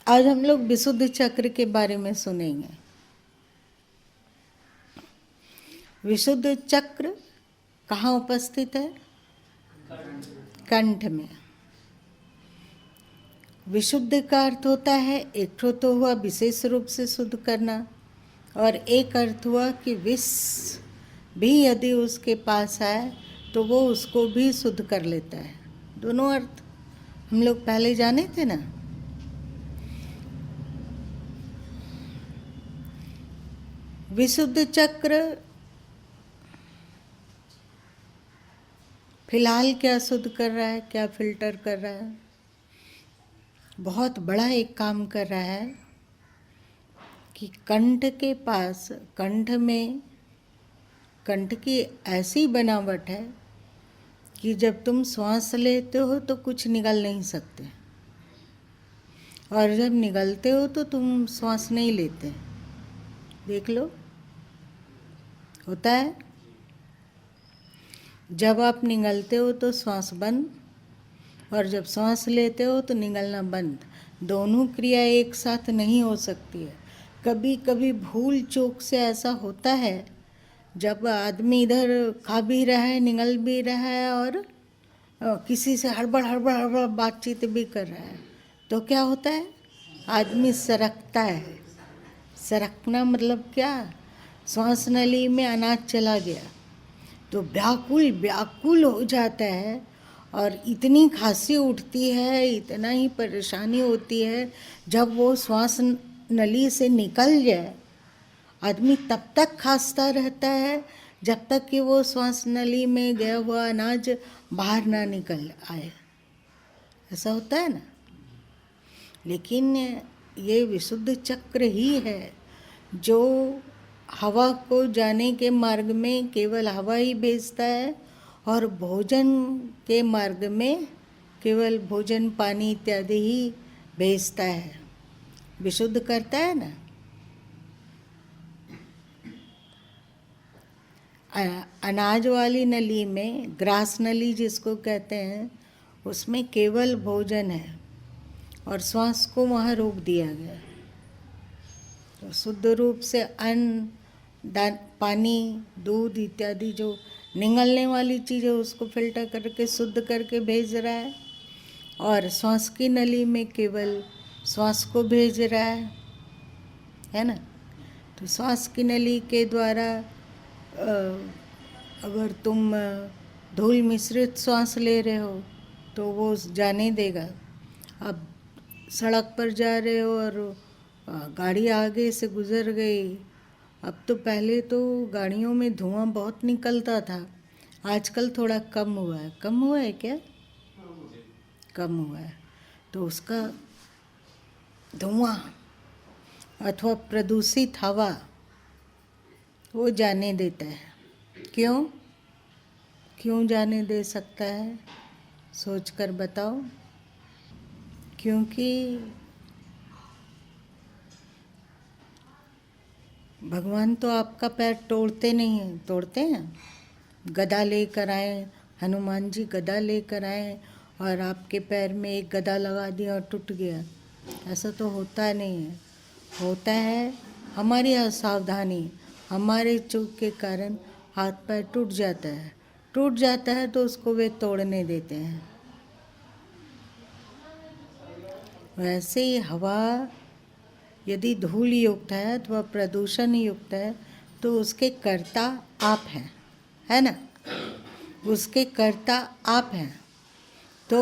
आज हम लोग विशुद्ध चक्र के बारे में सुनेंगे। विशुद्ध चक्र कहाँ उपस्थित है? कंठ में। विशुद्ध का अर्थ होता है एक तो हुआ विशेष रूप से शुद्ध करना, और एक अर्थ हुआ कि विष भी यदि उसके पास आए तो वो उसको भी शुद्ध कर लेता है। दोनों अर्थ हम लोग पहले जाने थे ना। विशुद्ध चक्र फिलहाल क्या शुद्ध कर रहा है, क्या फिल्टर कर रहा है? बहुत बड़ा एक काम कर रहा है कि कंठ के पास, कंठ में, कंठ की ऐसी बनावट है कि जब तुम श्वास लेते हो तो कुछ निगल नहीं सकते, और जब निगलते हो तो तुम श्वास नहीं लेते। देख लो, होता है। जब आप निगलते हो तो श्वास बंद, और जब श्वास लेते हो तो निगलना बंद। दोनों क्रिया एक साथ नहीं हो सकती है। कभी कभी भूल चूक से ऐसा होता है, जब आदमी इधर खा भी रहा है, निगल भी रहा है, और किसी से हड़बड़ हड़बड़ हड़बड़ बातचीत भी कर रहा है, तो क्या होता है? आदमी सरकता है। सरकना मतलब क्या? श्वास नली में अनाज चला गया तो व्याकुल व्याकुल हो जाता है, और इतनी खांसी उठती है, इतना ही परेशानी होती है। जब वो श्वास नली से निकल जाए, आदमी तब तक खांसता रहता है जब तक कि वो श्वास नली में गया हुआ अनाज बाहर ना निकल आए। ऐसा होता है ना। लेकिन ये विशुद्ध चक्र ही है जो हवा को जाने के मार्ग में केवल हवा ही भेजता है, और भोजन के मार्ग में केवल भोजन पानी इत्यादि ही भेजता है, विशुद्ध करता है ना। अनाज वाली नली में, ग्रास नली जिसको कहते हैं, उसमें केवल भोजन है और श्वास को वहाँ रोक दिया गया। तो शुद्ध रूप से अन्न, पानी, दूध इत्यादि जो निगलने वाली चीज़ है उसको फिल्टर करके शुद्ध करके भेज रहा है, और श्वास की नली में केवल श्वास को भेज रहा है ना। तो श्वास की नली के द्वारा अगर तुम धूल मिश्रित श्वास ले रहे हो तो वो जाने देगा। अब सड़क पर जा रहे हो और गाड़ी आगे से गुजर गई। अब तो पहले तो गाड़ियों में धुआं बहुत निकलता था, आजकल थोड़ा कम हुआ है। कम हुआ है क्या? कम हुआ है। तो उसका धुआं अथवा प्रदूषित हवा वो जाने देता है। क्यों? क्यों जाने दे सकता है? सोच कर बताओ। क्योंकि भगवान तो आपका पैर तोड़ते नहीं हैं। तोड़ते हैं? गदा लेकर आए, हनुमान जी गदा लेकर आए और आपके पैर में एक गदा लगा दिया और टूट गया। ऐसा तो होता नहीं है। होता है हमारी असावधानी, हमारे चूक के कारण हाथ पैर टूट जाता है। टूट जाता है तो उसको वे तोड़ने देते हैं। वैसे ही हवा यदि धूल युक्त है अथवा प्रदूषण युक्त है तो उसके कर्ता आप हैं, है ना। उसके कर्ता आप हैं। तो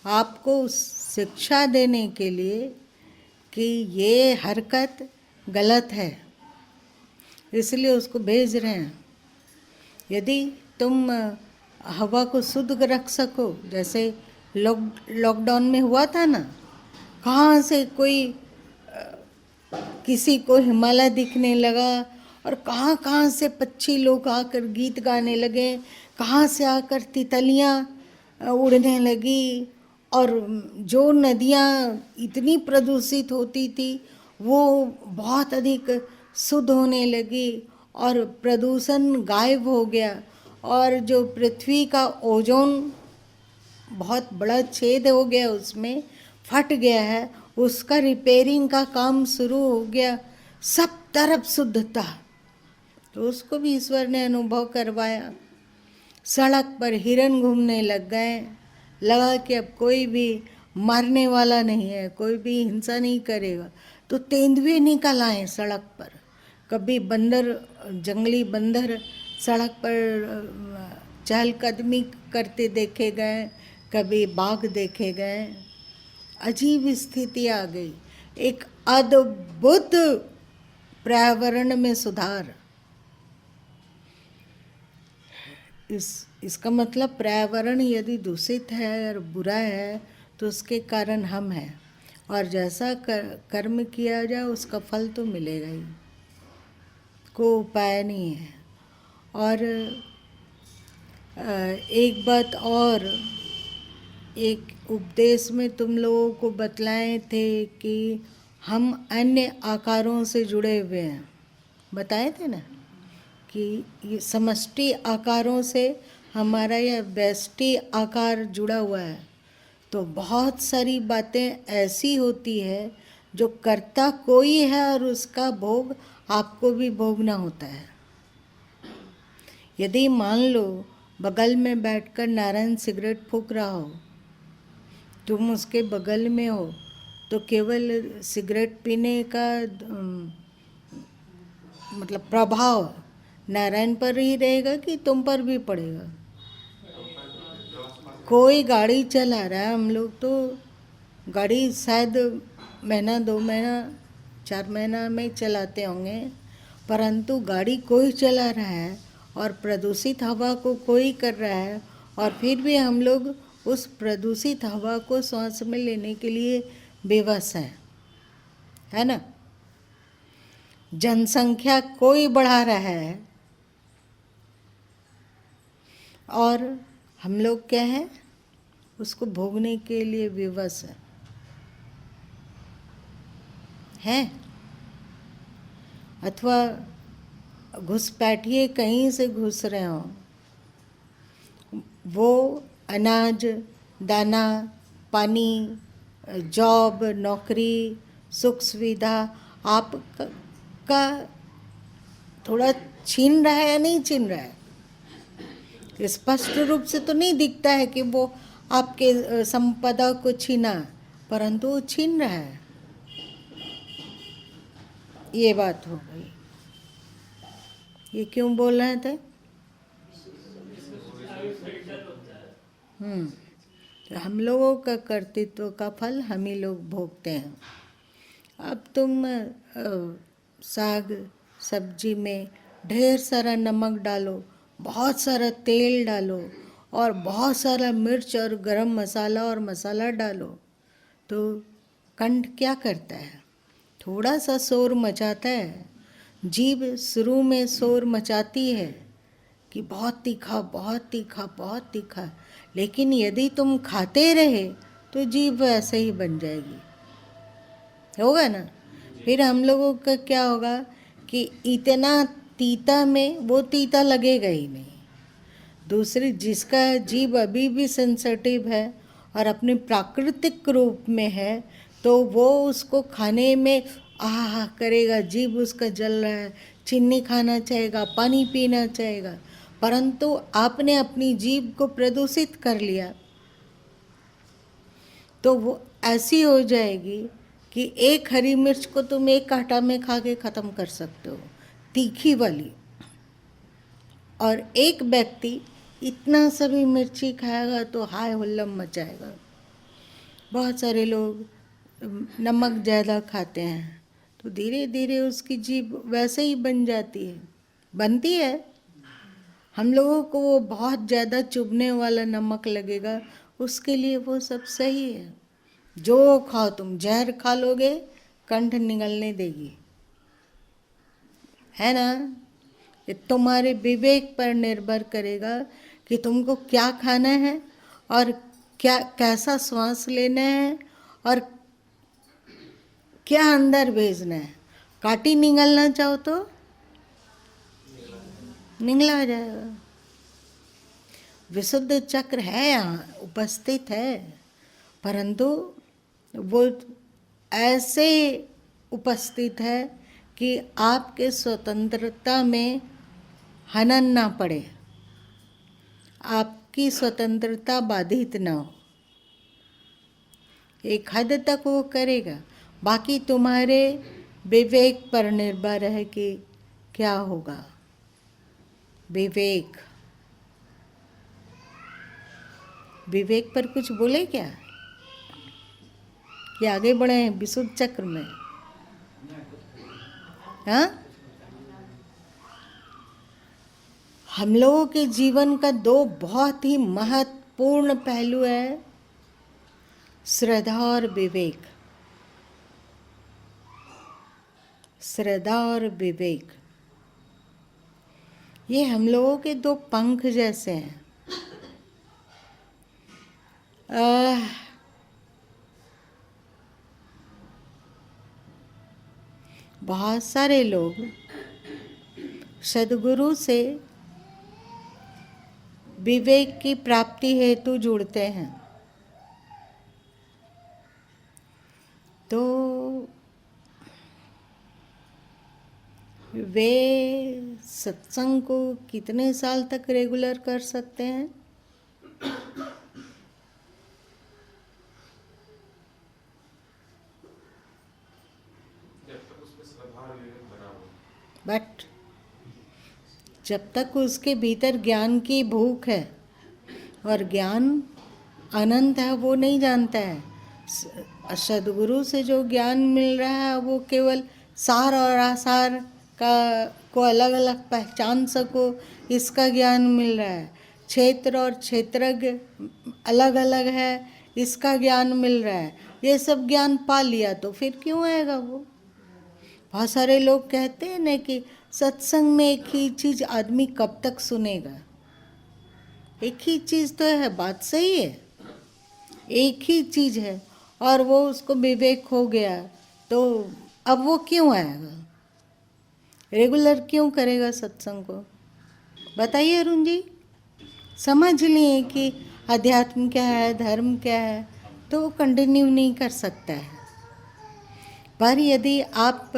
आपको शिक्षा देने के लिए कि ये हरकत गलत है, इसलिए उसको भेज रहे हैं। यदि तुम हवा को शुद्ध रख सको, जैसे लॉकडाउन में हुआ था ना, कहाँ से कोई किसी को हिमालय दिखने लगा, और कहाँ कहाँ से पक्षी लोग आकर गीत गाने लगे, कहाँ से आकर तितलियाँ उड़ने लगी, और जो नदियाँ इतनी प्रदूषित होती थी वो बहुत अधिक शुद्ध होने लगी, और प्रदूषण गायब हो गया, और जो पृथ्वी का ओजोन बहुत बड़ा छेद हो गया, उसमें फट गया है, उसका रिपेयरिंग का काम शुरू हो गया, सब तरफ शुद्धता, तो उसको भी ईश्वर ने अनुभव करवाया। सड़क पर हिरन घूमने लग गए, लगा कि अब कोई भी मारने वाला नहीं है, कोई भी हिंसा नहीं करेगा, तो तेंदुए निकल आए सड़क पर। कभी बंदर, जंगली बंदर सड़क पर चहलकदमी करते देखे गए, कभी बाघ देखे गए। अजीब स्थिति आ गई, एक अद्भुत पर्यावरण में सुधार। इसका मतलब पर्यावरण यदि दूषित है और बुरा है तो उसके कारण हम हैं, और जैसा कर्म किया जाए उसका फल तो मिलेगा ही, कोई उपाय नहीं है। और एक बात और, एक उपदेश में तुम लोगों को बतलाए थे कि हम अन्य आकारों से जुड़े हुए हैं, बताए थे ना कि ये समष्टि आकारों से हमारा यह व्यष्टि आकार जुड़ा हुआ है। तो बहुत सारी बातें ऐसी होती है जो करता कोई है और उसका भोग आपको भी भोगना होता है। यदि मान लो बगल में बैठकर नारायण सिगरेट फूंक रहा हो, तुम उसके बगल में हो, तो केवल सिगरेट पीने का मतलब प्रभाव नारायण पर ही रहेगा कि तुम पर भी पड़ेगा। कोई गाड़ी चला रहा है, हम लोग तो गाड़ी शायद महीना 2 महीना 4 महीना में चलाते होंगे, परंतु गाड़ी कोई चला रहा है और प्रदूषित हवा को कोई कर रहा है, और फिर भी हम लोग उस प्रदूषित हवा को सांस में लेने के लिए बेबस है ना। जनसंख्या कोई बढ़ा रहा है और हम लोग क्या है, उसको भोगने के लिए विवश है। अथवा घुसपैठिए कहीं से घुस रहे हो, वो अनाज, दाना, पानी, जॉब, नौकरी, सुख सुविधा आपका थोड़ा छीन रहा है या नहीं छीन रहा है? स्पष्ट रूप से तो नहीं दिखता है कि वो आपके संपदा को छीना, परंतु वो छीन रहा है। ये बात हो गई। ये क्यों बोल रहे थे? तो हम लोगों का कर्तृत्व का फल हम ही लोग भोगते हैं। अब तुम साग सब्जी में ढेर सारा नमक डालो, बहुत सारा तेल डालो और बहुत सारा मिर्च और गरम मसाला और मसाला डालो, तो कंठ क्या करता है? थोड़ा सा शोर मचाता है। जीभ शुरू में शोर मचाती है कि बहुत तीखा, बहुत तीखा, बहुत तीखा, लेकिन यदि तुम खाते रहे तो जीभ ऐसे ही बन जाएगी, होगा ना। फिर हम लोगों का क्या होगा कि इतना तीता में वो तीता लगेगा ही नहीं। दूसरी, जिसका जीभ अभी भी सेंसिटिव है और अपने प्राकृतिक रूप में है, तो वो उसको खाने में आहा करेगा, जीभ उसका जल रहा है, चीनी खाना चाहेगा, पानी पीना चाहेगा, परंतु आपने अपनी जीभ को प्रदूषित कर लिया तो वो ऐसी हो जाएगी कि एक हरी मिर्च को तुम एक कांटा में खा के ख़त्म कर सकते हो, तीखी वाली। और एक व्यक्ति इतना सभी मिर्ची खाएगा तो हाय हुल्लम मचाएगा। बहुत सारे लोग नमक ज़्यादा खाते हैं तो धीरे धीरे उसकी जीभ वैसे ही बन जाती है, बनती है। हम लोगों को वो बहुत ज़्यादा चुभने वाला नमक लगेगा, उसके लिए वो सब सही है। जो खाओ, तुम जहर खा लोगे कंठ निगलने देगी, है ना। ये तुम्हारे विवेक पर निर्भर करेगा कि तुमको क्या खाना है और क्या कैसा श्वास लेना है और क्या अंदर भेजना है। काटी निगलना चाहो तो निगला जाएगा। विशुद्ध चक्र है, यहाँ उपस्थित है, परंतु वो ऐसे उपस्थित है कि आपके स्वतंत्रता में हनन ना पड़े, आपकी स्वतंत्रता बाधित ना हो। एक हद तक वो करेगा, बाकी तुम्हारे विवेक पर निर्भर है कि क्या होगा। विवेक, विवेक पर कुछ बोले क्या कि आगे बढ़े हैं विशुद्ध चक्र में? हाँ, हम लोगों के जीवन का दो बहुत ही महत्वपूर्ण पहलू है, श्रद्धा और विवेक। श्रद्धा और विवेक, ये हम लोगों के दो पंख जैसे हैं। बहुत सारे लोग सद्गुरु से विवेक की प्राप्ति हेतु जुड़ते हैं, तो वे सत्संग को कितने साल तक रेगुलर कर सकते हैं? बट जब तक उसके भीतर ज्ञान की भूख है, और ज्ञान अनंत है, वो नहीं जानता है। सद्गुरु से जो ज्ञान मिल रहा है वो केवल सार और आसार का को अलग अलग पहचान सको, इसका ज्ञान मिल रहा है। क्षेत्र और क्षेत्रज्ञ अलग अलग है, इसका ज्ञान मिल रहा है। ये सब ज्ञान पा लिया तो फिर क्यों आएगा वो? बहुत सारे लोग कहते हैं ना कि सत्संग में एक ही चीज़ आदमी कब तक सुनेगा। एक ही चीज़ तो है, बात सही है, एक ही चीज़ है, और वो उसको विवेक हो गया तो अब वो क्यों आएगा? रेगुलर क्यों करेगा सत्संग को? बताइए अरुण जी। समझ लिए कि अध्यात्म क्या है, धर्म क्या है, तो वो कंटिन्यू नहीं कर सकता है। पर यदि आप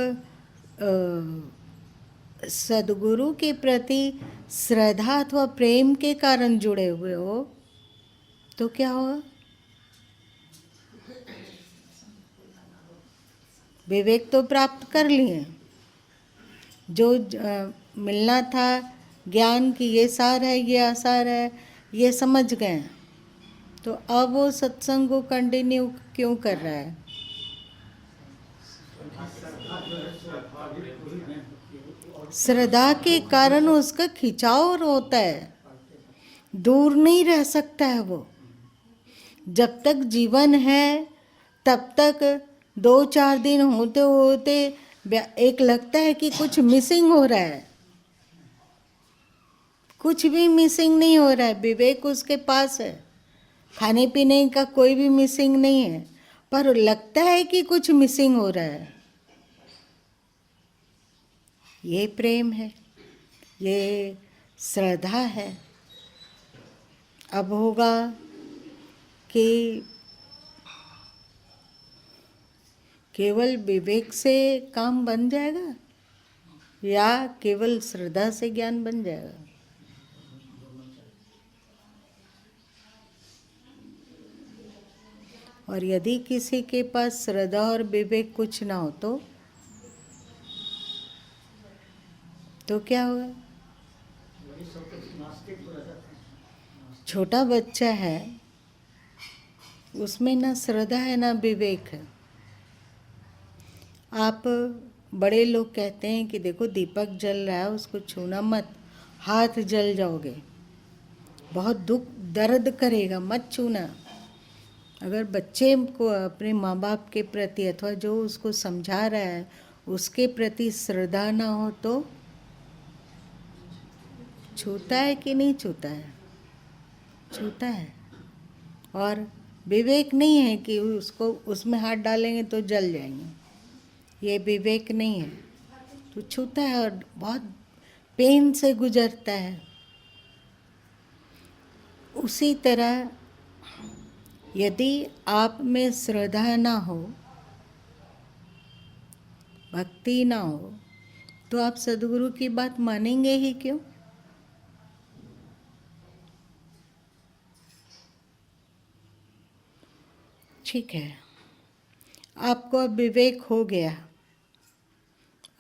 सद्गुरु के प्रति श्रद्धा अथवा प्रेम के कारण जुड़े हुए हो तो क्या होगा? विवेक तो प्राप्त कर लिए, जो मिलना था ज्ञान की ये सार है, ये आसार है, ये समझ गए, तो अब वो सत्संग को कंटिन्यू क्यों कर रहा है? श्रद्धा के कारण उसका खिंचाव होता है, दूर नहीं रह सकता है वो। जब तक जीवन है तब तक 2-4 दिन होते होते एक लगता है कि कुछ मिसिंग हो रहा है। कुछ भी मिसिंग नहीं हो रहा है, विवेक उसके पास है, खाने पीने का कोई भी मिसिंग नहीं है, पर लगता है कि कुछ मिसिंग हो रहा है। ये प्रेम है, ये श्रद्धा है। अब होगा कि केवल विवेक से काम बन जाएगा या केवल श्रद्धा से ज्ञान बन जाएगा? और यदि किसी के पास श्रद्धा और विवेक कुछ ना हो तो क्या होगा? छोटा बच्चा है, उसमें ना श्रद्धा है ना विवेक है। आप बड़े लोग कहते हैं कि देखो दीपक जल रहा है, उसको छूना मत, हाथ जल जाओगे, बहुत दुख दर्द करेगा, मत छूना। अगर बच्चे को अपने माँ बाप के प्रति अथवा जो उसको समझा रहा है उसके प्रति श्रद्धा ना हो तो छूता है कि नहीं छूता है? छूता है। और विवेक नहीं है कि उसको उसमें हाथ डालेंगे तो जल जाएंगे, ये विवेक नहीं है, तो छूता है और बहुत पेन से गुजरता है। उसी तरह यदि आप में श्रद्धा ना हो भक्ति ना हो तो आप सदगुरु की बात मानेंगे ही क्यों? ठीक है, आपको अब विवेक हो गया,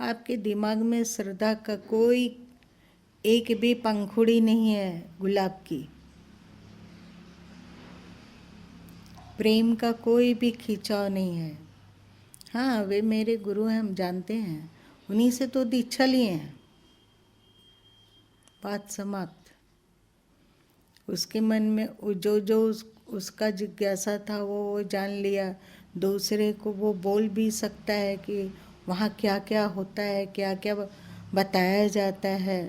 आपके दिमाग में श्रद्धा का कोई एक भी पंखुड़ी नहीं है गुलाब की, प्रेम का कोई भी खिंचाव नहीं है। हाँ, वे मेरे गुरु हैं, हम जानते हैं, उन्हीं से तो दीक्षा लिए हैं, बात समाप्त। उसके मन में जो जो उसका जिज्ञासा था वो जान लिया, दूसरे को वो बोल भी सकता है कि वहाँ क्या क्या होता है, क्या क्या बताया जाता है,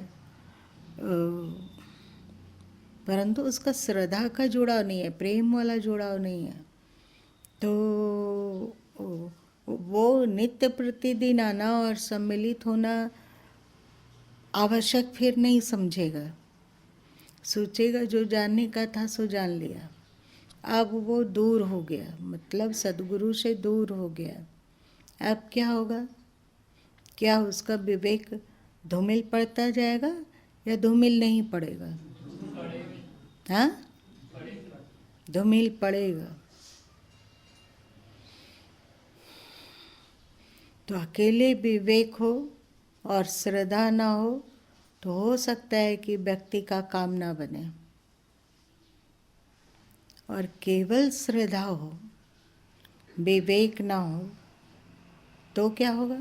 परंतु उसका श्रद्धा का जुड़ाव नहीं है, प्रेम वाला जुड़ाव नहीं है। तो वो नित्य प्रतिदिन आना और सम्मिलित होना आवश्यक फिर नहीं समझेगा, सोचेगा जो जानने का था सो जान लिया। अब वो दूर हो गया, मतलब सदगुरु से दूर हो गया। अब क्या होगा? क्या उसका विवेक धूमिल पड़ता जाएगा या धूमिल नहीं पड़ेगा? हाँ, धूमिल पड़ेगा। तो अकेले विवेक हो और श्रद्धा ना हो तो हो सकता है कि व्यक्ति का काम ना बने, और केवल श्रद्धा हो, विवेक ना हो तो क्या होगा?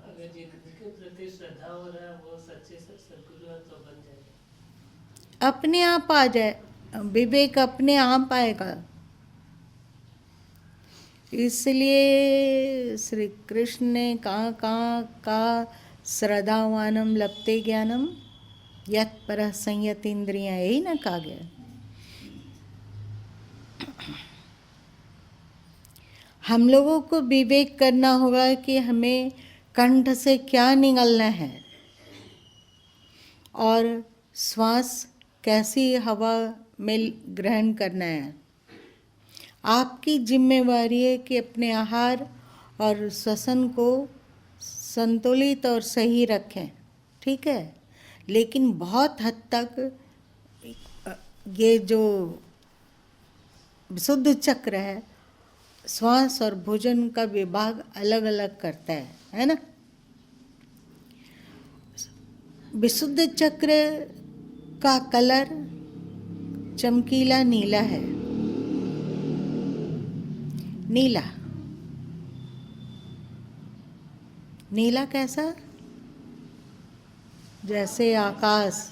अगर जिनके प्रति श्रद्धा हो रहा है वो सच्चे सदगुरु है तो बन जाएगा, अपने आप आ जाए, विवेक अपने आप आएगा। इसलिए श्री कृष्ण ने कहाँ कहाँ का श्रद्धावानम लप्ते ज्ञानम यत पर संयत इंद्रियां, यही ना कहा गया। हम लोगों को विवेक करना होगा कि हमें कंठ से क्या निकलना है और श्वास कैसी हवा में ग्रहण करना है। आपकी जिम्मेवारी है कि अपने आहार और श्वसन को संतुलित और सही रखें, ठीक है। लेकिन बहुत हद तक ये जो विशुद्ध चक्र है, श्वास और भोजन का विभाग अलग अलग करता है ना। विशुद्ध चक्र का कलर चमकीला नीला है, नीला। नीला कैसा? जैसे आकाश।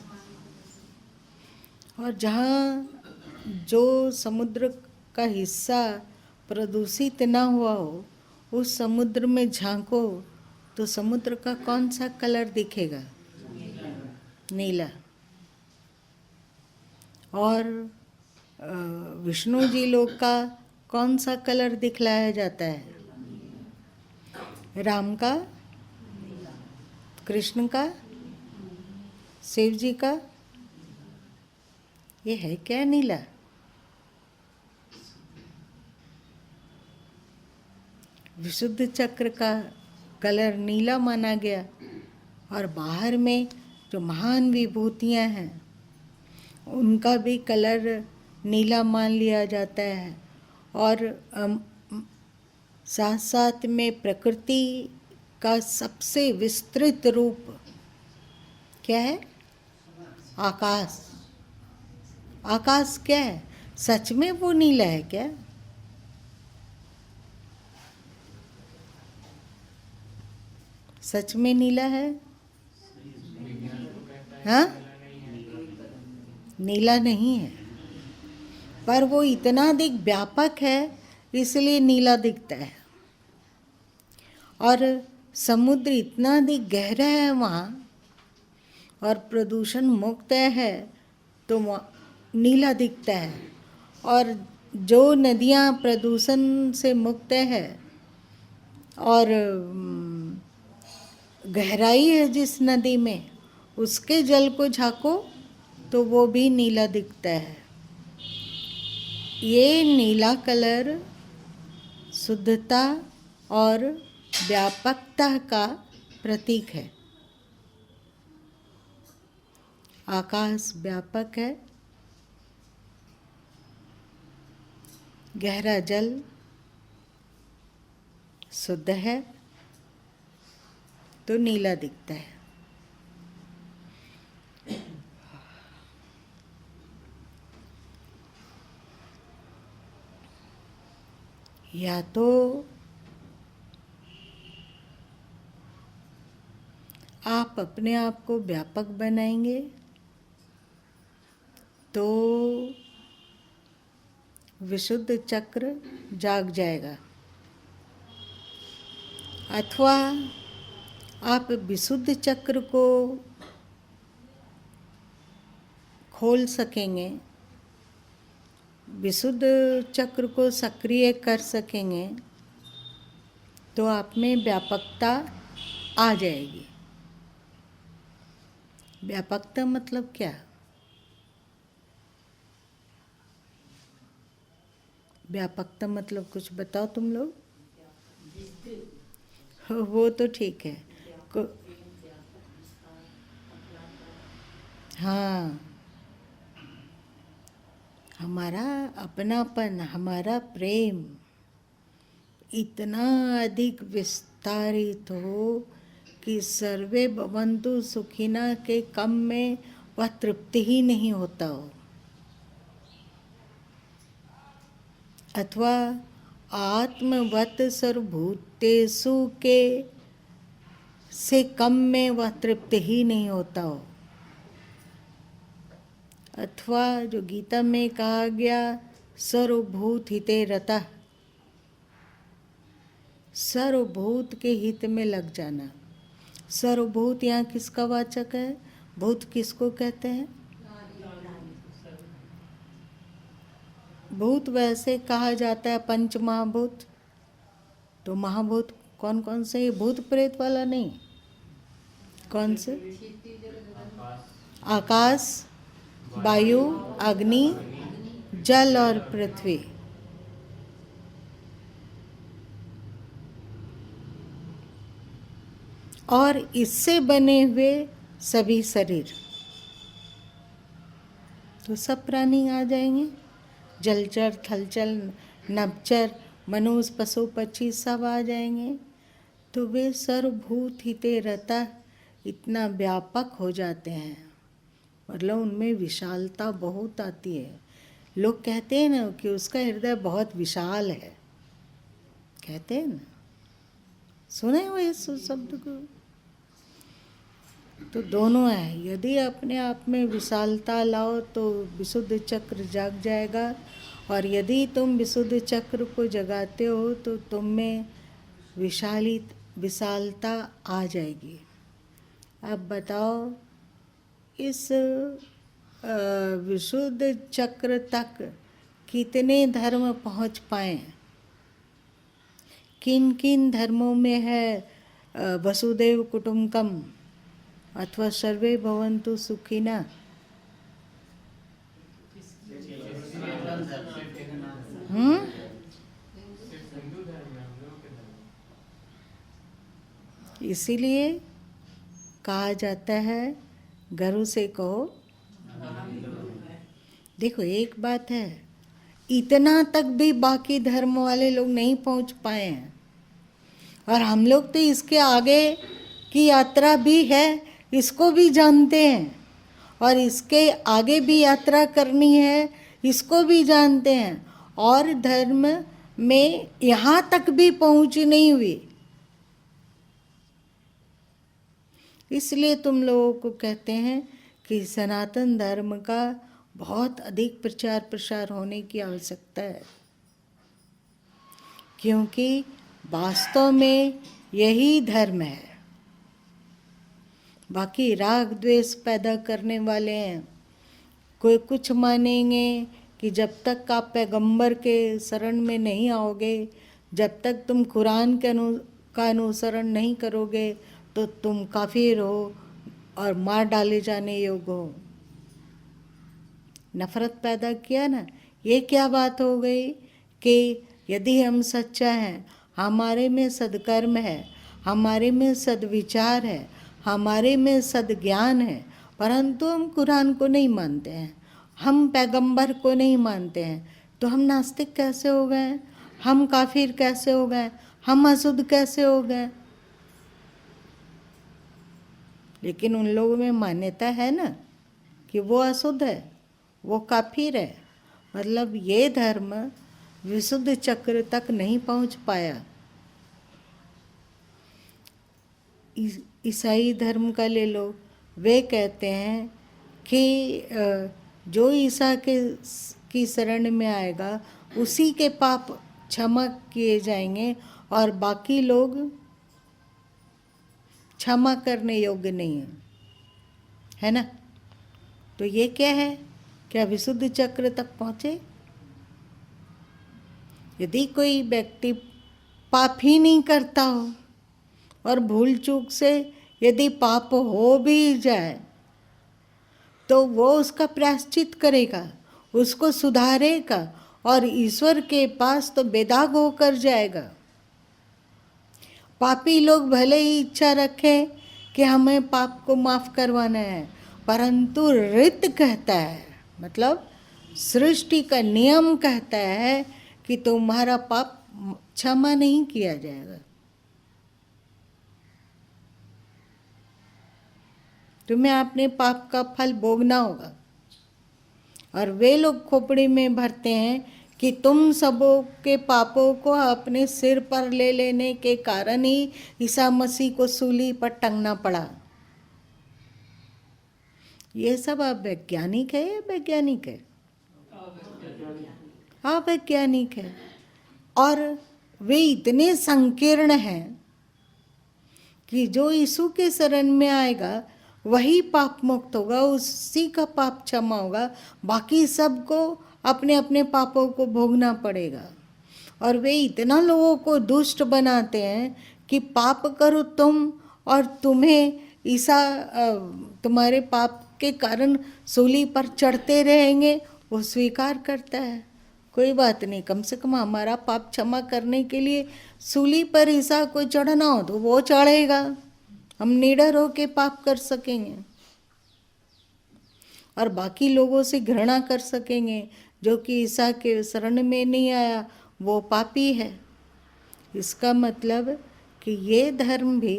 और जहाँ जो समुद्र का हिस्सा प्रदूषित ना हुआ हो, उस समुद्र में झांको तो समुद्र का कौन सा कलर दिखेगा? नीला। और विष्णु जी लोग का कौन सा कलर दिखलाया जाता है? राम का, कृष्ण का, शिव जी का, ये है क्या नीला? विशुद्ध चक्र का कलर नीला माना गया। और बाहर में जो महान विभूतियाँ हैं उनका भी कलर नीला मान लिया जाता है। और साथ साथ में प्रकृति का सबसे विस्तृत रूप क्या है? आकाश। आकाश क्या है? सच में वो नीला है क्या? सच में नीला है? हाँ, नीला नहीं है, पर वो इतना अधिक व्यापक है इसलिए नीला दिखता है। और समुद्र इतना अधिक गहरा है वहाँ और प्रदूषण मुक्त है तो नीला दिखता है। और जो नदियाँ प्रदूषण से मुक्त है और गहराई है जिस नदी में, उसके जल को झाँको तो वो भी नीला दिखता है। ये नीला कलर शुद्धता और व्यापकता का प्रतीक है। आकाश व्यापक है, गहरा जल शुद्ध है तो नीला दिखता है। या तो आप अपने आप को व्यापक बनाएंगे तो विशुद्ध चक्र जाग जाएगा, अथवा आप विशुद्ध चक्र को खोल सकेंगे, विशुद्ध चक्र को सक्रिय कर सकेंगे तो आप में व्यापकता आ जाएगी। व्यापकता मतलब क्या? व्यापकता मतलब कुछ बताओ तुम लोग। वो तो ठीक है। हाँ, हमारा अपनापन, हमारा प्रेम इतना अधिक विस्तारित हो कि सर्वे भवन्तु सुखिना के कम में वह तृप्ति ही नहीं होता हो, अथवा आत्मवत् सर्वभूतेषु के से कम में वह तृप्ति ही नहीं होता हो, अथवा जो गीता में कहा गया सर्वभूत हिते रतः, सर्वभूत के हित में लग जाना। सर्वभूत यहाँ किसका वाचक है? भूत किसको कहते हैं? भूत वैसे कहा जाता है पंच महाभूत, तो महाभूत कौन कौन से? ये भूत प्रेत वाला नहीं, कौन से? आकाश, वायु, अग्नि, जल और पृथ्वी। और इससे बने हुए सभी शरीर, तो सब प्राणी आ जाएंगे, जलचर, थलचर, नभचर, मनुष्य, पशु, पक्षी सब आ जाएंगे। तो वे सर्वभूत हिते रहता इतना व्यापक हो जाते हैं, मतलब उनमें विशालता बहुत आती है। लोग कहते हैं ना कि उसका हृदय बहुत विशाल है, कहते हैं ना, सुने हो इस शब्द को? तो दोनों है। यदि अपने आप में विशालता लाओ तो विशुद्ध चक्र जाग जाएगा, और यदि तुम विशुद्ध चक्र को जगाते हो तो तुम में विशालता आ जाएगी। अब बताओ, इस विशुद्ध चक्र तक कितने धर्म पहुंच पाए? किन किन धर्मों में है वसुदेव कुटुंबकम अथवा सर्वे भवन्तु सुखिना? इसीलिए कहा जाता है, गुरु से कहो। देखो एक बात है, इतना तक भी बाकी धर्म वाले लोग नहीं पहुंच पाए हैं, और हम लोग तो इसके आगे की यात्रा भी है, इसको भी जानते हैं, और इसके आगे भी यात्रा करनी है, इसको भी जानते हैं, और धर्म में यहाँ तक भी पहुँच नहीं हुई। इसलिए तुम लोगों को कहते हैं कि सनातन धर्म का बहुत अधिक प्रचार प्रसार होने की आवश्यकता है, क्योंकि वास्तव में यही धर्म है। बाकी राग द्वेष पैदा करने वाले हैं, कोई कुछ मानेंगे कि जब तक आप पैगंबर के शरण में नहीं आओगे, जब तक तुम कुरान का अनुसरण नहीं करोगे तो तुम काफिर हो और मार डाले जाने योग्य हो। नफरत पैदा किया ना। ये क्या बात हो गई कि यदि हम सच्चा हैं, हमारे में सद्कर्म है, हमारे में सद्विचार है, हमारे में सद्ज्ञान है, परंतु हम कुरान को नहीं मानते हैं, हम पैगंबर को नहीं मानते हैं, तो हम नास्तिक कैसे हो गए? हम काफिर कैसे हो गए? हम अशुद्ध कैसे हो गए? लेकिन उन लोगों में मान्यता है ना कि वो अशुद्ध है, वो काफिर है। मतलब ये धर्म विशुद्ध चक्र तक नहीं पहुंच पाया। ईसाई धर्म का ले लो, वे कहते हैं कि जो ईसा की शरण में आएगा उसी के पाप क्षमा किए जाएंगे और बाकी लोग क्षमा करने योग्य नहीं है, है ना? तो ये क्या है? क्या विशुद्ध चक्र तक पहुँचे? यदि कोई व्यक्ति पाप ही नहीं करता हो और भूल चूक से यदि पाप हो भी जाए तो वो उसका प्रायश्चित करेगा, उसको सुधारेगा और ईश्वर के पास तो बेदाग होकर जाएगा। पापी लोग भले ही इच्छा रखें कि हमें पाप को माफ करवाना है, परंतु ऋत कहता है, मतलब सृष्टि का नियम कहता है कि तुम्हारा पाप क्षमा नहीं किया जाएगा। तुम्हें अपने पाप का फल भोगना होगा। और वे लोग खोपड़ी में भरते हैं कि तुम सबों के पापों को अपने सिर पर ले लेने के कारण ही ईसा मसीह को सूली पर टंगना पड़ा। ये सब अवैज्ञानिक है या वैज्ञानिक है? अवैज्ञानिक है। और वे इतने संकीर्ण हैं कि जो यीशु के शरण में आएगा वही पाप मुक्त होगा, उसी का पाप क्षमा होगा, बाकी सबको अपने अपने पापों को भोगना पड़ेगा। और वे इतना लोगों को दुष्ट बनाते हैं कि पाप करो तुम और तुम्हें ईसा तुम्हारे पाप के कारण सूली पर चढ़ते रहेंगे, वो स्वीकार करता है। कोई बात नहीं, कम से कम हमारा पाप क्षमा करने के लिए सूली पर ईसा को चढ़ना हो तो वो चढ़ेगा, हम निडर होके पाप कर सकेंगे और बाकी लोगों से घृणा कर सकेंगे। जो कि ईसा के शरण में नहीं आया वो पापी है। इसका मतलब कि ये धर्म भी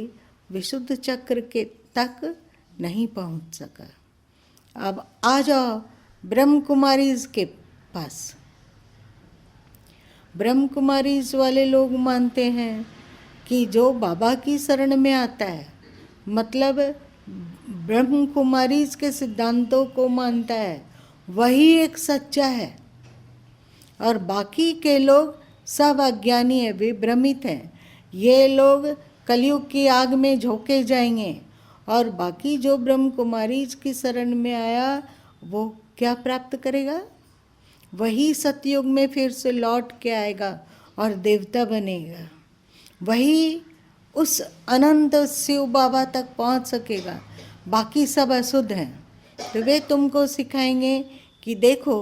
विशुद्ध चक्र के तक नहीं पहुंच सका। अब आ जाओ ब्रह्म कुमारीज के पास। ब्रह्म कुमारीज वाले लोग मानते हैं कि जो बाबा की शरण में आता है, मतलब ब्रह्म कुमारीज के सिद्धांतों को मानता है, वही एक सच्चा है और बाकी के लोग सब अज्ञानी है, विभ्रमित हैं। ये लोग कलयुग की आग में झोंके जाएंगे और बाकी जो ब्रह्म कुमारीज की शरण में आया वो क्या प्राप्त करेगा? वही सतयुग में फिर से लौट के आएगा और देवता बनेगा, वही उस अनंत शिव बाबा तक पहुंच सकेगा। बाकी सब अशुद्ध हैं। तो वे तुमको सिखाएंगे कि देखो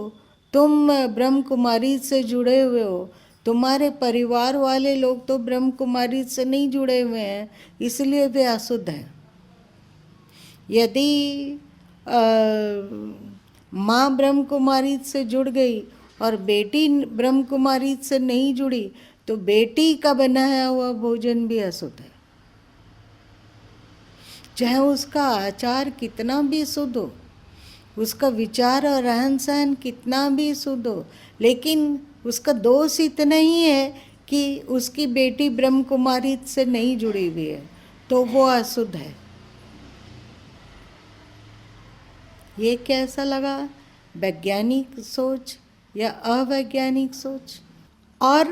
तुम ब्रह्म कुमारी से जुड़े हुए हो, तुम्हारे परिवार वाले लोग तो ब्रह्म कुमारी से नहीं जुड़े हुए हैं, इसलिए वे अशुद्ध हैं। यदि माँ ब्रह्म कुमारी से जुड़ गई और बेटी ब्रह्म कुमारी से नहीं जुड़ी तो बेटी का बनाया हुआ भोजन भी अशुद्ध है, चाहे उसका आचार कितना भी शुद्ध हो, उसका विचार और रहन सहन कितना भी शुद्ध हो, लेकिन उसका दोष इतना ही है कि उसकी बेटी ब्रह्म कुमारी से नहीं जुड़ी हुई है, तो वो अशुद्ध है। ये कैसा लगा? वैज्ञानिक सोच या अवैज्ञानिक सोच? और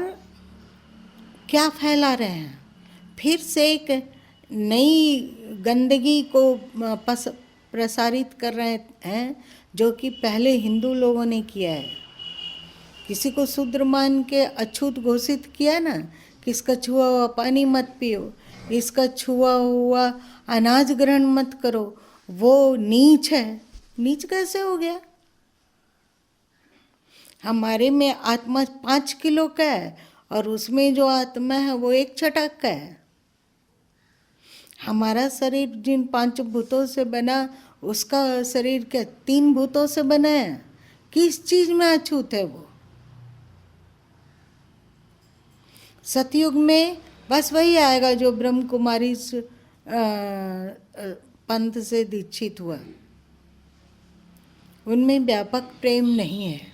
क्या फैला रहे हैं? फिर से एक नई गंदगी को प्रसारित कर रहे हैं जो कि पहले हिंदू लोगों ने किया है। किसी को शूद्र मान के अछूत घोषित किया ना कि इसका छुआ हुआ पानी मत पियो, इसका छुआ हुआ अनाज ग्रहण मत करो, वो नीच है। नीच कैसे हो गया? हमारे में आत्मा 5 किलो का है और उसमें जो आत्मा है वो एक छटाक का है। हमारा शरीर जिन 5 भूतों से बना, उसका शरीर क्या 3 भूतों से बना है? किस चीज में अछूत है वो? सतयुग में बस वही आएगा जो ब्रह्म कुमारी पंथ से दीक्षित हुआ। उनमें व्यापक प्रेम नहीं है।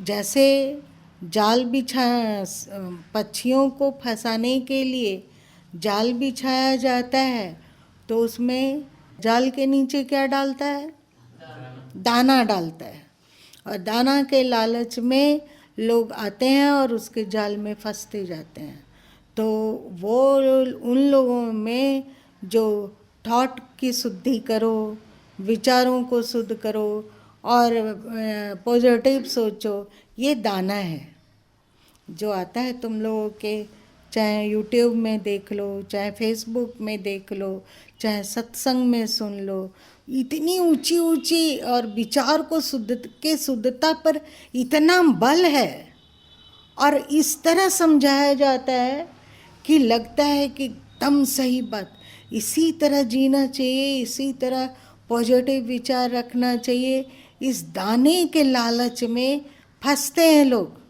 जैसे जाल पक्षियों को फंसाने के लिए जाल बिछाया जाता है, तो उसमें जाल के नीचे क्या डालता है? दाना डालता है। और दाना के लालच में लोग आते हैं और उसके जाल में फंसते जाते हैं। तो वो उन लोगों में जो थॉट की शुद्धि करो, विचारों को शुद्ध करो और पॉजिटिव सोचो, ये दाना है जो आता है तुम लोगों के, चाहे यूट्यूब में देख लो, चाहे फेसबुक में देख लो, चाहे सत्संग में सुन लो। इतनी ऊंची ऊंची और विचार को शुद्धता पर इतना बल है और इस तरह समझाया जाता है कि लगता है कि एकदम सही बात। इसी तरह जीना चाहिए, इसी तरह पॉजिटिव विचार रखना चाहिए। इस दाने के लालच में फंसते हैं लोग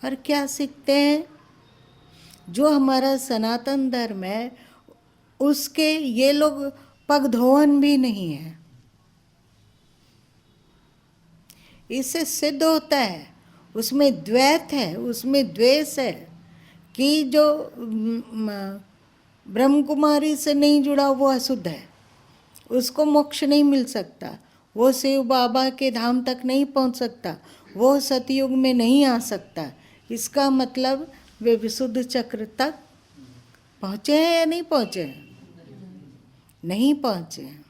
और क्या सीखते हैं? जो हमारा सनातन धर्म है उसके ये लोग पगधोवन भी नहीं है। इससे सिद्ध होता है उसमें द्वैत है, उसमें द्वेष है कि जो ब्रह्म कुमारी से नहीं जुड़ा वो अशुद्ध है, उसको मोक्ष नहीं मिल सकता, वो शिव बाबा के धाम तक नहीं पहुंच सकता, वो सतयुग में नहीं आ सकता। इसका मतलब वे विशुद्ध चक्र तक पहुँचे हैं या नहीं पहुँचे हैं? नहीं पहुँचे हैं।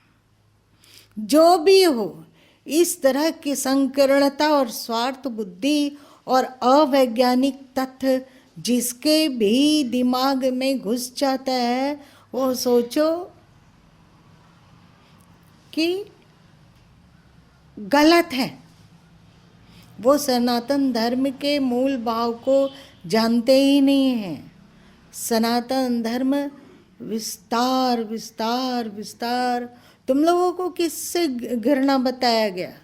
जो भी हो, इस तरह की संकीर्णता और स्वार्थ बुद्धि और अवैज्ञानिक तथ्य जिसके भी दिमाग में घुस जाता है, वो सोचो कि गलत है। वो सनातन धर्म के मूल भाव को जानते ही नहीं हैं। सनातन धर्म विस्तार विस्तार विस्तार। तुम लोगों को किससे घृणा बताया गया?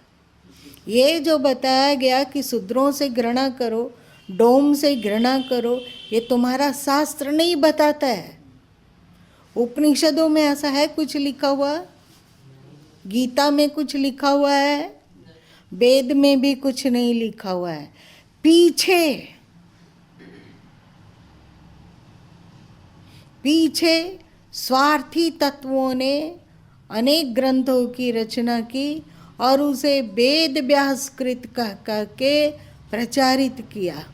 ये जो बताया गया कि शूद्रों से घृणा करो, डोम से घृणा करो, ये तुम्हारा शास्त्र नहीं बताता है। उपनिषदों में ऐसा है कुछ लिखा हुआ? गीता में कुछ लिखा हुआ है? वेद में भी कुछ नहीं लिखा हुआ है। पीछे स्वार्थी तत्वों ने अनेक ग्रंथों की रचना की और उसे वेद व्यासकृत कह के प्रचारित किया,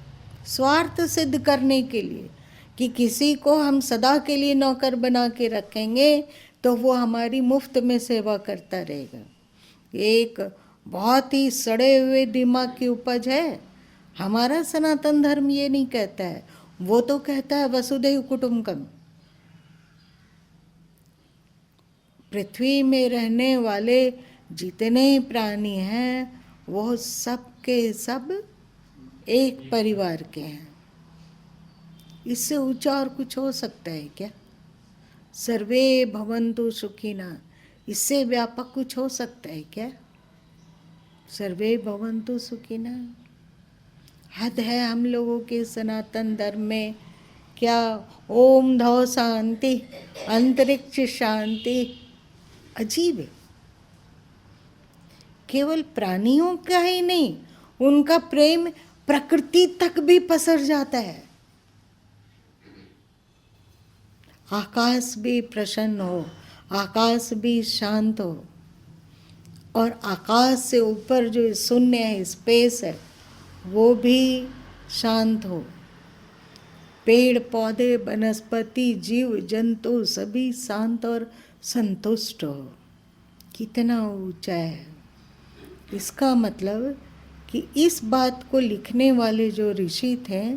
स्वार्थ सिद्ध करने के लिए कि किसी को हम सदा के लिए नौकर बना के रखेंगे तो वो हमारी मुफ्त में सेवा करता रहेगा। एक बहुत ही सड़े हुए दिमाग की उपज है। हमारा सनातन धर्म ये नहीं कहता है, वो तो कहता है वसुधैव कुटुंबकम। पृथ्वी में रहने वाले जितने प्राणी हैं वो सब के सब एक परिवार के हैं। इससे ऊंचा और कुछ हो सकता है क्या? सर्वे भवन्तु सुखिनः, इससे व्यापक कुछ हो सकता है क्या? सर्वे भवन्तु सुखिनः हद है हम लोगों के सनातन धर्म में। क्या ओम धौ शांति, अंतरिक्ष शांति, अजीब है। केवल प्राणियों का ही नहीं, उनका प्रेम प्रकृति तक भी पसर जाता है। आकाश भी प्रसन्न हो, आकाश भी शांत हो, और आकाश से ऊपर जो शून्य है, स्पेस है, वो भी शांत हो। पेड़ पौधे वनस्पति जीव जंतु सभी शांत और संतुष्ट हो। कितना ऊंचा है। इसका मतलब कि इस बात को लिखने वाले जो ऋषि थे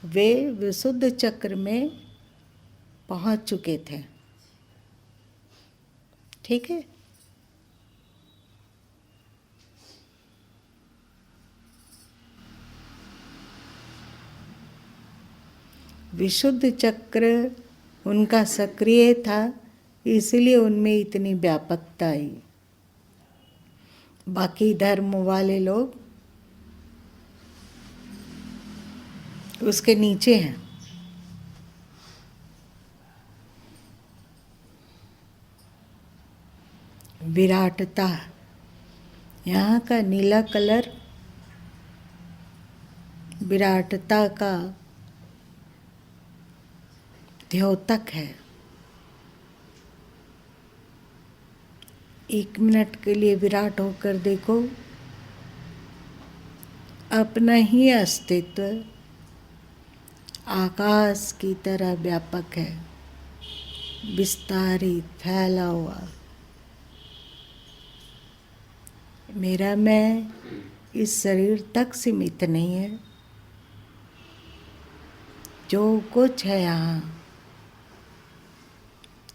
वे विशुद्ध चक्र में पहुंच चुके थे। ठीक है। विशुद्ध चक्र उनका सक्रिय था, इसलिए उनमें इतनी व्यापकता आई। बाकी धर्म वाले लोग उसके नीचे हैं। विराटता, यहाँ का नीला कलर विराटता का द्योतक है। 1 मिनट के लिए विराट होकर देखो, अपना ही अस्तित्व आकाश की तरह व्यापक है, विस्तारित, फैला हुआ। मेरा मैं इस शरीर तक सीमित नहीं है। जो कुछ है यहाँ,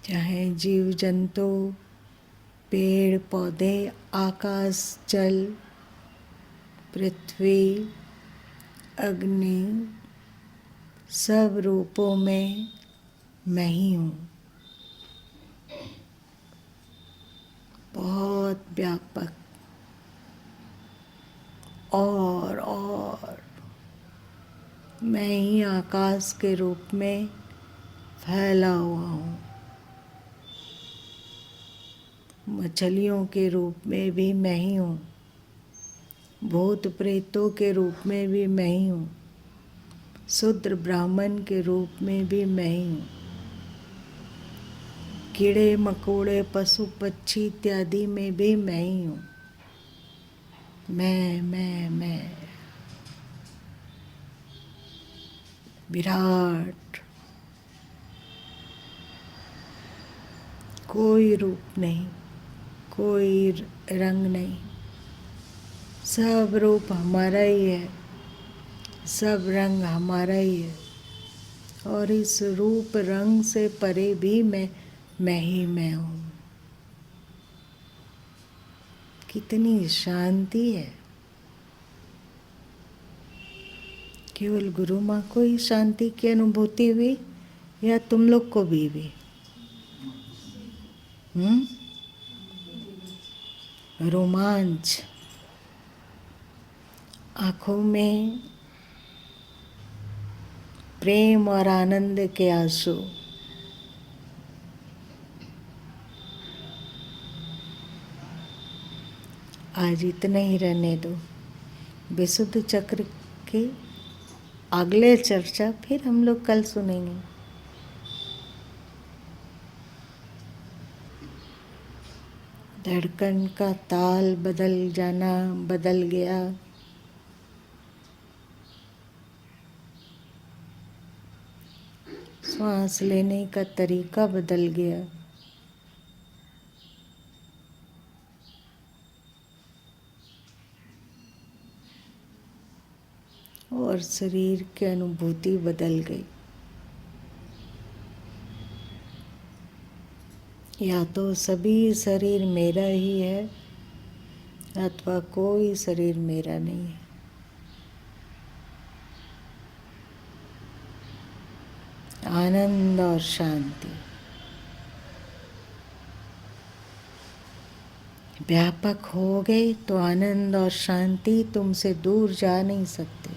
चाहे जीव जंतु, पेड़ पौधे, आकाश, जल, पृथ्वी, अग्नि, सब रूपों में मैं ही हूँ। बहुत व्यापक और मैं ही आकाश के रूप में फैला हुआ हूँ। मछलियों के रूप में भी मैं ही हूँ, भूत प्रेतों के रूप में भी मैं ही हूँ, शूद्र ब्राह्मण के रूप में भी मैं ही हूँ, कीड़े मकोड़े पशु पक्षी इत्यादि में भी मैं ही हूँ। मैं विराट, कोई रूप नहीं, कोई रंग नहीं, सब रूप हमारा ही है, सब रंग हमारा ही है। और इस रूप रंग से परे भी मैं ही मैं हूँ। कितनी शांति है। केवल गुरु माँ को ही शांति की अनुभूति हुई या तुम लोग को भी हुई? रोमांच, आँखों में प्रेम और आनंद के आंसू। आज इतना ही रहने दो। विशुद्ध चक्र की अगले चर्चा फिर हम लोग कल सुनेंगे। धड़कन का ताल बदल जाना, बदल गया। सांस लेने का तरीका बदल गया। और शरीर की अनुभूति बदल गई। या तो सभी शरीर मेरा ही है अथवा कोई शरीर मेरा नहीं है। आनंद और शांति, व्यापक हो गए तो आनंद और शांति तुमसे दूर जा नहीं सकते।